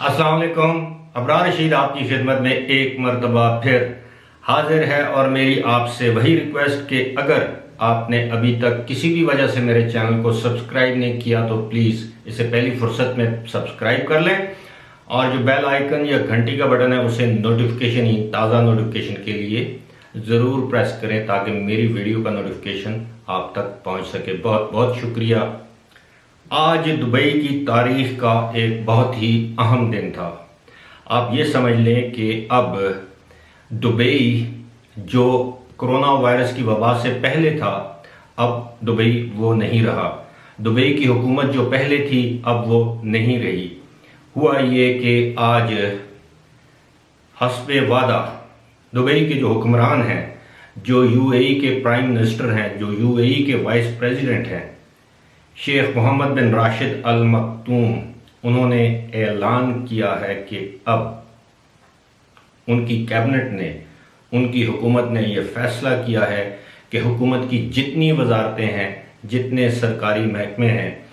अस्सलाम वालेकुम। अबरार रशीद आपकी खिदमत में एक मरतबा फिर हाजिर है और मेरी आपसे वही रिक्वेस्ट कि अगर आपने अभी तक किसी भी वजह से मेरे चैनल को सब्सक्राइब नहीं किया तो प्लीज़ इसे पहली फुर्सत में सब्सक्राइब कर लें और जो बेल आइकन या घंटी का बटन है उसे नोटिफिकेशन ही ताज़ा नोटिफिकेशन के लिए ज़रूर प्रेस करें ताकि मेरी वीडियो का नोटिफिकेशन आप तक पहुंच सके। बहुत बहुत शुक्रिया। आज दुबई की तारीख का एक बहुत ही अहम दिन था। आप ये समझ लें कि अब दुबई जो कोरोना वायरस की वबा से पहले था, अब दुबई वो नहीं रहा। दुबई की हुकूमत जो पहले थी अब वो नहीं रही। हुआ ये कि आज हस्बे वादा दुबई के जो हुक्मरान हैं, जो यूएई के प्राइम मिनिस्टर हैं, जो यूएई के वाइस प्रेसिडेंट हैं, शेख मोहम्मद बिन राशिद अल मक्तूम, उन्होंने ऐलान किया है कि अब उनकी कैबिनेट ने, उनकी हुकूमत ने यह फैसला किया है कि हुकूमत की जितनी वजारतें हैं, जितने सरकारी महकमे हैं,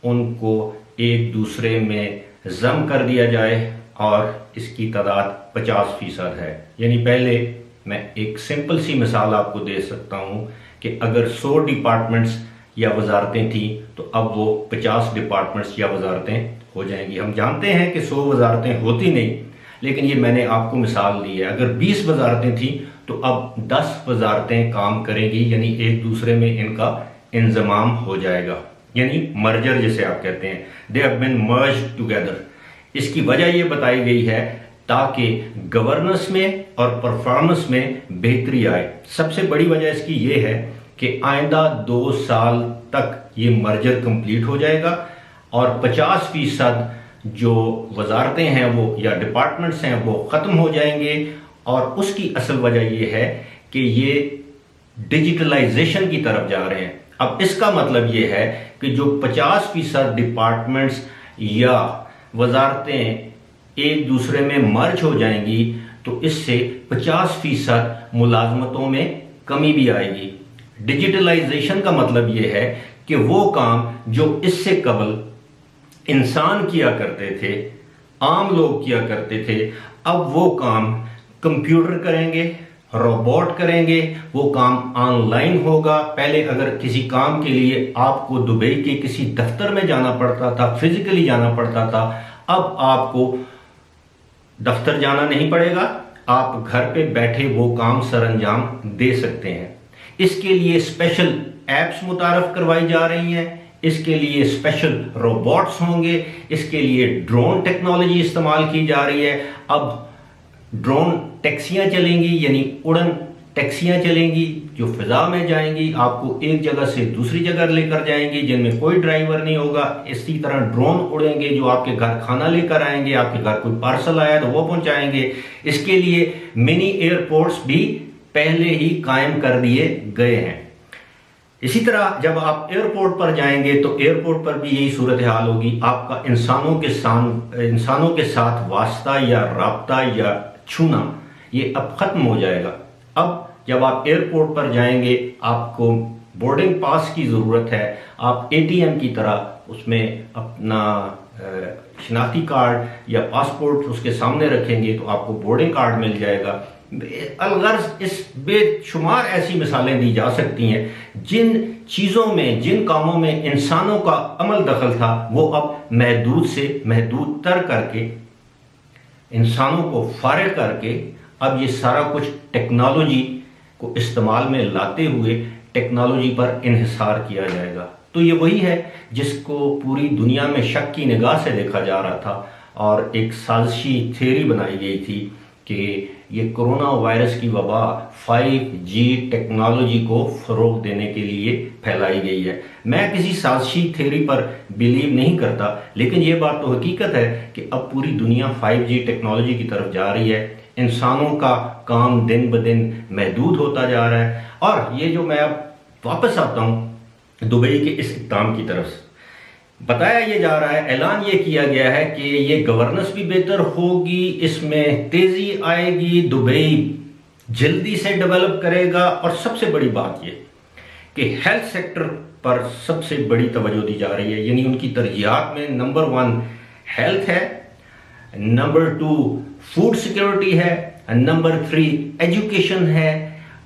उनको एक दूसरे में जम कर दिया जाए और इसकी तादाद 50% है। यानी पहले मैं एक सिंपल सी मिसाल आपको दे सकता हूँ कि अगर 100 डिपार्टमेंट्स या वजारतें थी तो अब वो 50 डिपार्टमेंट्स या वजारतें हो जाएंगी। हम जानते हैं कि 100 वजारतें होती नहीं, लेकिन ये मैंने आपको मिसाल दी है। अगर 20 वजारतें थी तो अब 10 वजारतें काम करेंगी, यानी एक दूसरे में इनका इंजमाम हो जाएगा, यानी मर्जर जिसे आप कहते हैं, they have been merged together. इसकी वजह ये बताई गई है ताकि गवर्नेंस में और परफॉर्मेंस में बेहतरी आए। सबसे बड़ी वजह इसकी ये है कि आइंदा 2 साल तक ये मर्जर कंप्लीट हो जाएगा और 50% जो वजारतें हैं वो या डिपार्टमेंट्स हैं वो ख़त्म हो जाएंगे। और उसकी असल वजह ये है कि ये डिजिटलाइजेशन की तरफ जा रहे हैं। अब इसका मतलब ये है कि जो 50% डिपार्टमेंट्स या वजारतें एक दूसरे में मर्ज हो जाएंगी तो इससे 50% मुलाजमतों में कमी भी आएगी। डिजिटलाइजेशन का मतलब यह है कि वो काम जो इससे कबल इंसान किया करते थे, आम लोग किया करते थे, अब वो काम कंप्यूटर करेंगे, रोबोट करेंगे, वो काम ऑनलाइन होगा। पहले अगर किसी काम के लिए आपको दुबई के किसी दफ्तर में जाना पड़ता था, फिजिकली जाना पड़ता था, अब आपको दफ्तर जाना नहीं पड़ेगा, आप घर पे बैठे वो काम सरंजाम दे सकते हैं। इसके लिए स्पेशल एप्स मुतारफ करवाई जा रही हैं, इसके लिए स्पेशल रोबोट्स होंगे, इसके लिए ड्रोन टेक्नोलॉजी इस्तेमाल की जा रही है। अब ड्रोन टैक्सियां चलेंगी, यानी उड़न टैक्सियां चलेंगी जो फिजा में जाएंगी, आपको एक जगह से दूसरी जगह लेकर जाएंगी, जिनमें कोई ड्राइवर नहीं होगा। इसी तरह ड्रोन उड़ेंगे जो आपके घर खाना लेकर आएंगे, आपके घर कोई पार्सल आया तो वो पहुंचाएंगे। इसके लिए मिनी एयरपोर्ट्स भी पहले ही कायम कर दिए गए हैं। इसी तरह जब आप एयरपोर्ट पर जाएंगे तो एयरपोर्ट पर भी यही सूरत हाल होगी। आपका इंसानों के साथ वास्ता या राब्ता या छूना ये अब खत्म हो जाएगा। अब जब आप एयरपोर्ट पर जाएंगे आपको बोर्डिंग पास की ज़रूरत है। आप एटीएम की तरह उसमें अपना शनाख्ती कार्ड या पासपोर्ट उसके सामने रखेंगे तो आपको बोर्डिंग कार्ड मिल जाएगा। अलगर्ज इस बेशुमार ऐसी मिसालें दी जा सकती हैं। जिन चीज़ों में, जिन कामों में इंसानों का अमल दखल था वो अब महदूद से महदूद तर करके, इंसानों को फारिग करके अब ये सारा कुछ टेक्नोलॉजी को इस्तेमाल में लाते हुए टेक्नोलॉजी पर इन्हिसार किया जाएगा। तो ये वही है जिसको पूरी दुनिया में शक की निगाह से देखा जा रहा था और एक साजिशी थ्योरी बनाई गई थी कि ये कोरोना वायरस की वबा 5G टेक्नोलॉजी को फ़रोग देने के लिए फैलाई गई है। मैं किसी साजिशी थ्योरी पर बिलीव नहीं करता, लेकिन ये बात तो हकीकत है कि अब पूरी दुनिया 5G टेक्नोलॉजी की तरफ जा रही है। इंसानों का काम दिन ब दिन महदूद होता जा रहा है। और ये जो मैं अब वापस आता हूँ दुबई के इस इक़दाम की तरफ, बताया ये जा रहा है, ऐलान ये किया गया है कि ये गवर्नेंस भी बेहतर होगी, इसमें तेज़ी आएगी, दुबई जल्दी से डेवलप करेगा। और सबसे बड़ी बात ये कि हेल्थ सेक्टर पर सबसे बड़ी तवज्जो दी जा रही है, यानी उनकी तरजीहात में नंबर 1 हेल्थ है, नंबर 2 फूड सिक्योरिटी है, नंबर 3 एजुकेशन है,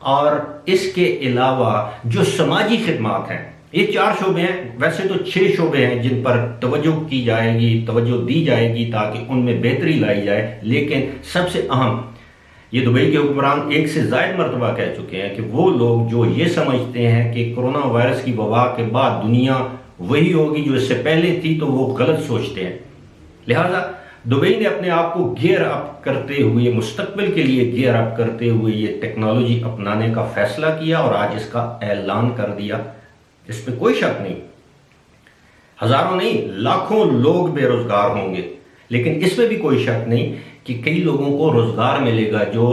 और इसके अलावा जो समाजी खिदमात हैं। ये 4 शोबे हैं, वैसे तो 6 शोबे हैं जिन पर तवज्जो की जाएगी, तवज्जो दी जाएगी ताकि उनमें बेहतरी लाई जाए, लेकिन सबसे अहम ये दुबई के हुक्मरान एक से ज़ायद मरतबा कह चुके हैं कि वो लोग जो ये समझते हैं कि कोरोना वायरस की वबा के बाद दुनिया वही होगी जो इससे पहले थी, तो वो गलत सोचते हैं। लिहाजा दुबई ने अपने आप को गियर अप करते हुए, मुस्तकबिल के लिए गियर अप करते हुए ये टेक्नोलॉजी अपनाने का फैसला किया और आज इसका ऐलान कर दिया। इसमें कोई शक नहीं, हजारों नहीं लाखों लोग बेरोजगार होंगे, लेकिन इसमें भी कोई शक नहीं कि कई लोगों को रोजगार मिलेगा जो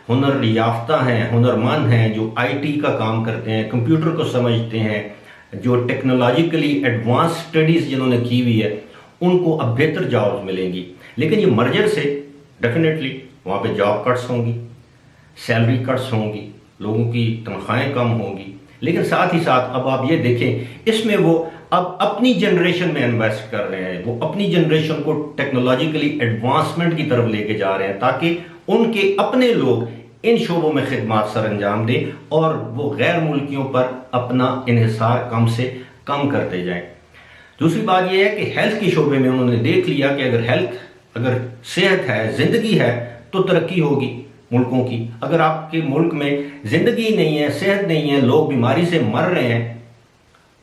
हुनर याफ्ता हैं, हुनरमंद हैं, जो आईटी का काम करते हैं, कंप्यूटर को समझते हैं, जो टेक्नोलॉजिकली एडवांस स्टडीज जिन्होंने की हुई है, उनको अब बेहतर जॉब्स मिलेंगी। लेकिन ये मर्जर से डेफिनेटली वहाँ पे जॉब कट्स होंगी, सैलरी कट्स होंगी, लोगों की तनख्वाहें कम होंगी, लेकिन साथ ही साथ अब आप ये देखें इसमें वो अब अपनी जनरेशन में इन्वेस्ट कर रहे हैं, वो अपनी जनरेशन को टेक्नोलॉजिकली एडवांसमेंट की तरफ लेके जा रहे हैं ताकि उनके अपने लोग इन शोबों में खिदमत सर अंजाम दें और वो गैर मुल्कियों पर अपना इन्हिसार कम से कम करते जाएं। दूसरी बात यह है कि हेल्थ के शोबे में उन्होंने देख लिया कि अगर सेहत है, जिंदगी है, तो तरक्की होगी मुल्कों की। अगर आपके मुल्क में जिंदगी नहीं है, सेहत नहीं है, लोग बीमारी से मर रहे हैं,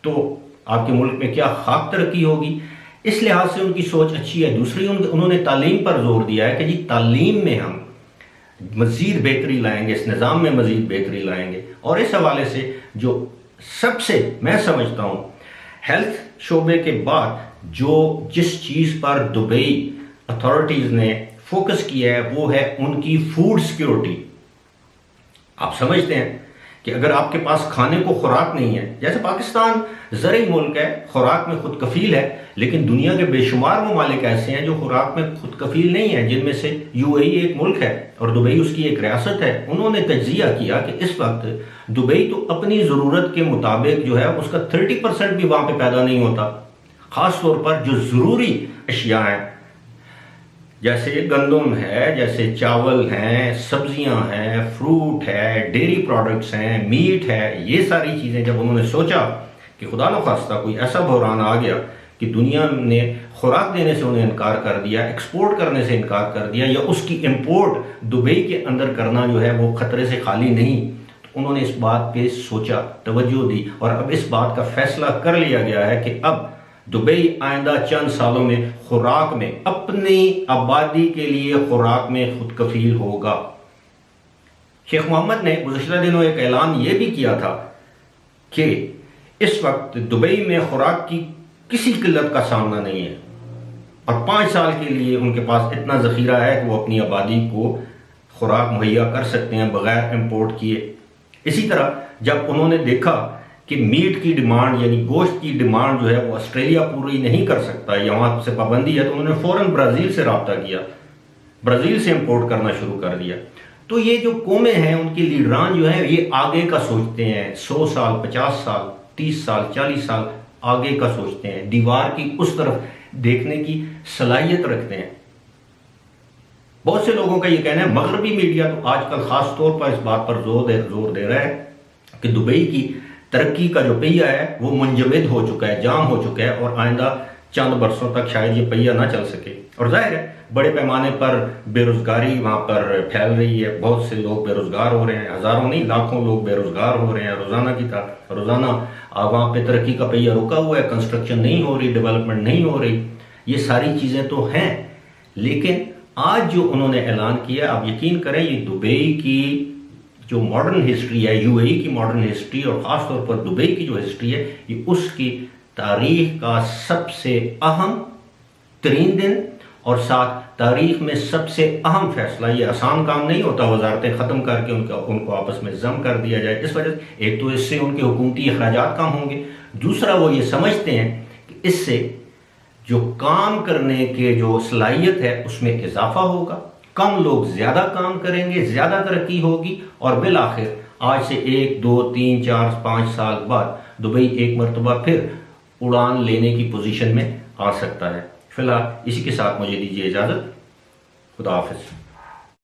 तो आपके मुल्क में क्या खाक तरक्की होगी। इस लिहाज से उनकी सोच अच्छी है। दूसरी उन्होंने तालीम पर जोर दिया है कि जी तालीम में हम मजीद बेहतरी लाएंगे, इस निज़ाम में मजीद बेहतरी लाएंगे। और इस हवाले से जो सबसे मैं समझता हूँ हेल्थ शोबे के बाद जिस चीज़ पर दुबई अथॉरिटीज़ ने फोकस किया है वो है उनकी फूड सिक्योरिटी। आप समझते हैं कि अगर आपके पास खाने को खुराक नहीं है, जैसे पाकिस्तान ज़रई मुल्क है, खुराक में खुद कफील है, लेकिन दुनिया के बेशुमार ममालिक ऐसे हैं जो खुराक में खुद कफील नहीं है, जिनमें से यूएई एक मुल्क है और दुबई उसकी एक रियासत है। उन्होंने तज्जिया किया कि इस वक्त दुबई तो अपनी ज़रूरत के मुताबिक जो है उसका 30% भी वहाँ पे पैदा नहीं होता, ख़ास तौर पर जो ज़रूरी अशिया हैं जैसे गंदम है, जैसे चावल हैं, सब्जियां हैं, फ्रूट है, डेयरी प्रोडक्ट्स हैं, मीट है। ये सारी चीज़ें जब उन्होंने सोचा कि खुदा न खास्ता कोई ऐसा बहरान आ गया कि दुनिया ने खुराक देने से उन्हें इनकार कर दिया, एक्सपोर्ट करने से इनकार कर दिया, या उसकी इंपोर्ट दुबई के अंदर करना जो है वो खतरे से खाली नहीं, तो उन्होंने इस बात पे सोचा, तवज्जो दी और अब इस बात का फैसला कर लिया गया है कि अब दुबई आइंदा चंद सालों में खुराक में, अपनी आबादी के लिए खुराक में खुद कफील होगा। शेख मोहम्मद ने गुज़श्ता दिनों एक ऐलान ये भी किया था कि इस वक्त दुबई में खुराक की किसी किल्लत का सामना नहीं है और 5 साल के लिए उनके पास इतना ज़ख़ीरा है कि वो अपनी आबादी को खुराक मुहैया कर सकते हैं बग़ैर इम्पोर्ट किए। इसी तरह जब उन्होंने देखा कि मीट की डिमांड यानी गोश्त की डिमांड जो है वो ऑस्ट्रेलिया पूरी नहीं कर सकता या वहाँ से पाबंदी है, तो उन्होंने फ़ौरन ब्राज़ील से रब्ता किया, ब्राज़ील से इंपोर्ट करना शुरू कर दिया। तो ये जो कौमें हैं उनकी लीडरान जो है ये आगे का सोचते हैं, 100 साल, 50 साल, 30 साल, 40 साल आगे का सोचते हैं, दीवार की उस तरफ देखने की सलाहियत रखते हैं। बहुत से लोगों का ये कहना है, मगरबी मीडिया तो आजकल ख़ास तौर पर इस बात पर जोर दे रहा है कि दुबई की तरक्की का जो पहिया है वो मुंजमद हो चुका है, जाम हो चुका है और आइंदा चंद बरसों तक शायद ये पहिया ना चल सके। और जाहिर है बड़े पैमाने पर बेरोजगारी वहाँ पर फैल रही है, बहुत से लोग बेरोजगार हो रहे हैं, हज़ारों नहीं लाखों लोग बेरोजगार हो रहे हैं रोज़ाना की तरह। रोज़ाना वहाँ पे तरक्की का पहिया रुका हुआ है, कंस्ट्रक्शन नहीं हो रही, डेवलपमेंट नहीं हो रही, ये सारी चीज़ें तो हैं। लेकिन आज जो उन्होंने ऐलान किया, आप यकीन करें ये दुबई की जो मॉडर्न हिस्ट्री है, यूएई की मॉडर्न हिस्ट्री और ख़ास तौर पर दुबई की जो हिस्ट्री है, ये उसकी तारीख का सबसे अहम तरीन दिन और साथ तारीख में सबसे अहम फैसला। ये आसान काम नहीं होता वजारतें ख़त्म करके उनको आपस में जम कर दिया जाए। इस वजह से एक तो इससे उनके हुकूमती अखराजात कम होंगे, दूसरा वो ये समझते हैं कि इससे जो काम करने के जो सलाहियत है उसमें इजाफा होगा, कम लोग ज़्यादा काम करेंगे, ज़्यादा तरक्की होगी और बिल आखिर आज से 1, 2, 3, 4, 5 साल बाद दुबई एक मरतबा फिर उड़ान लेने की पोजीशन में आ सकता है। फिलहाल इसी के साथ मुझे दीजिए इजाज़त। खुदा हाफिज़।